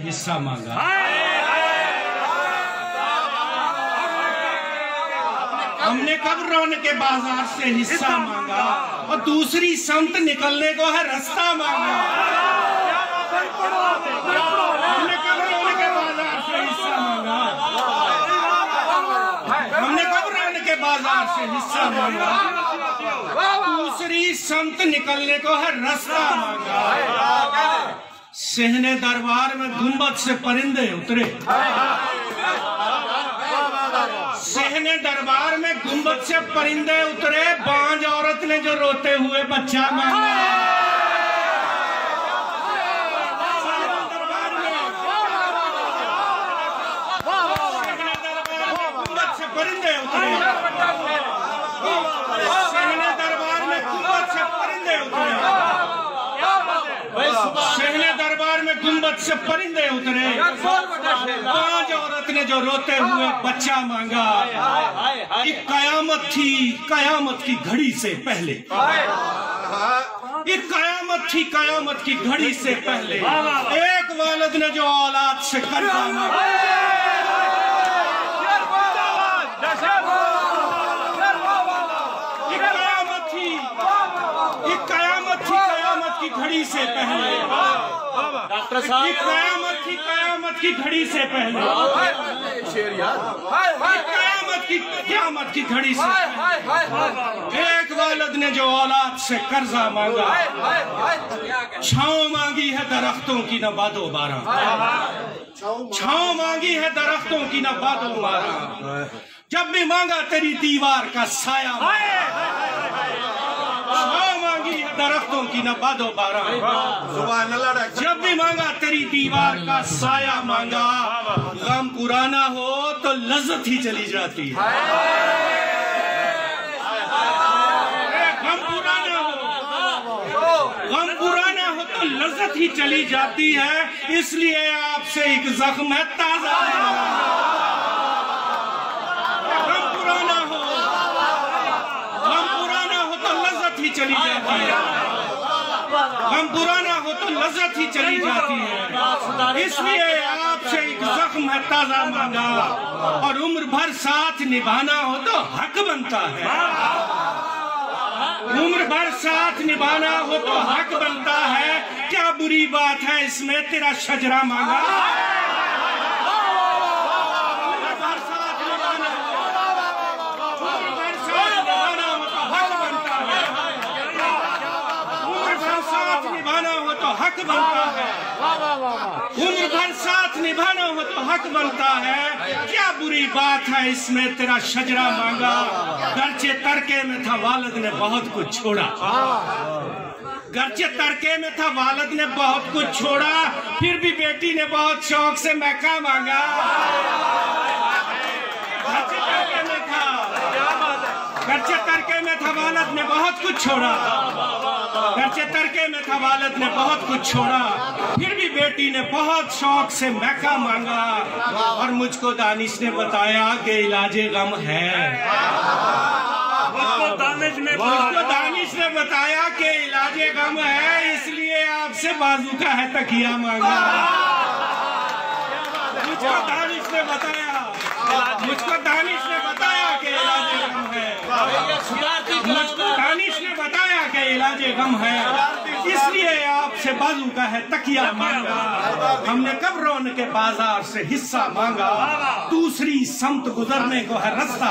हिस्सा मांगा। हमने कब रौन के बाजार से हिस्सा मांगा और दूसरी संत निकलने को है रास्ता मांगा। हमने कब रौन के बाजार से हिस्सा मांगा, हमने कब रौन के बाजार से हिस्सा मांगा, दूसरी संत निकलने को है रास्ता मांगा। सहने दरबार में गुंबद से परिंदे उतरे, सहने दरबार में गुंबद से परिंदे उतरे, बांझ औरत ने जो रोते हुए बच्चा मांगा। गुंबद से परिंदे उतरे, सहने दरबार में गुंबद से परिंदे उतरे, सहने दरबार में गुंबद से परिंदे उतरे, बांझ औरत ने जो रोते हुए बच्चा मांगा। कि कयामत थी, कयामत की घड़ी से पहले, एक कयामत थी, कयामत की घड़ी से पहले एक वालिद ने जो औलाद से कर्जा मांगा। एक कयामत थी, एक कयामत थी, कयामत की घड़ी से पहले, डॉक्टर साहब, एक कयामत थी, कयामत की घड़ी से पहले, कयामत की घड़ी से एक वालिद ने जो औलाद से कर्जा मांगा। छांव मांगी है दरख्तों की न बादो बारा, छांव मांगी है दरख्तों की न बादो बारा, जब भी मांगा तेरी दीवार का साया, छांव मांगी है दरख्तों की न बादो बारा, जब भी मांगा तेरी दीवार का साया मांगा। गम पुराना हो तो लज्जत ही चली जाती है, गम पुराना हो, गम पुराना हो तो लज्जत ही चली जाती है। इसलिए आपसे एक जख्म है ताजा, गम पुराना हो, गम पुराना हो तो लज्जत ही चली जाती है, गम पुराना हो तो लज्जत ही चली जाती है। इसलिए आपसे एक जख्म है ताजा मांगा, और उम्र भर साथ निभाना हो तो हक बनता है, उम्र भर साथ निभाना हो तो हक बनता है। क्या बुरी बात है इसमें तेरा शजरा मांगा, हक बनता है, उम्र भर साथ निभाना हो तो हक बनता है। क्या बुरी बात है इसमें तेरा शजरा मांगा। गर्चे तरके में था वालिद ने बहुत कुछ छोड़ा, गर्चे तरके में था वालिद ने बहुत कुछ छोड़ा, फिर भी बेटी ने बहुत शौक से मैका मांगा। गर्चे तरके में था, गर्चे तरके में था वालिद ने बहुत कुछ छोड़ा, गर्चे तरके में था वालिद ने बहुत कुछ छोड़ा, फिर भी बेटी ने बहुत शौक से मैका मांगा। और मुझको दानिश ने बताया कि इलाजे गम है, मुझको दानिश ने बताया कि इलाजे गम है, इसलिए आपसे बाजू का है तकिया मांगा। मुझको दानिश ने बताया, मुझको दानिश ने बताया कि इलाजे गम है, मुझको दानिश ने बताया कि इलाजे गम है, इसलिए आपसे बाजू का है तकिया मांगा। हमने कब रौन के बाजार से हिस्सा मांगा, दूसरी समत गुजरने को है रास्ता।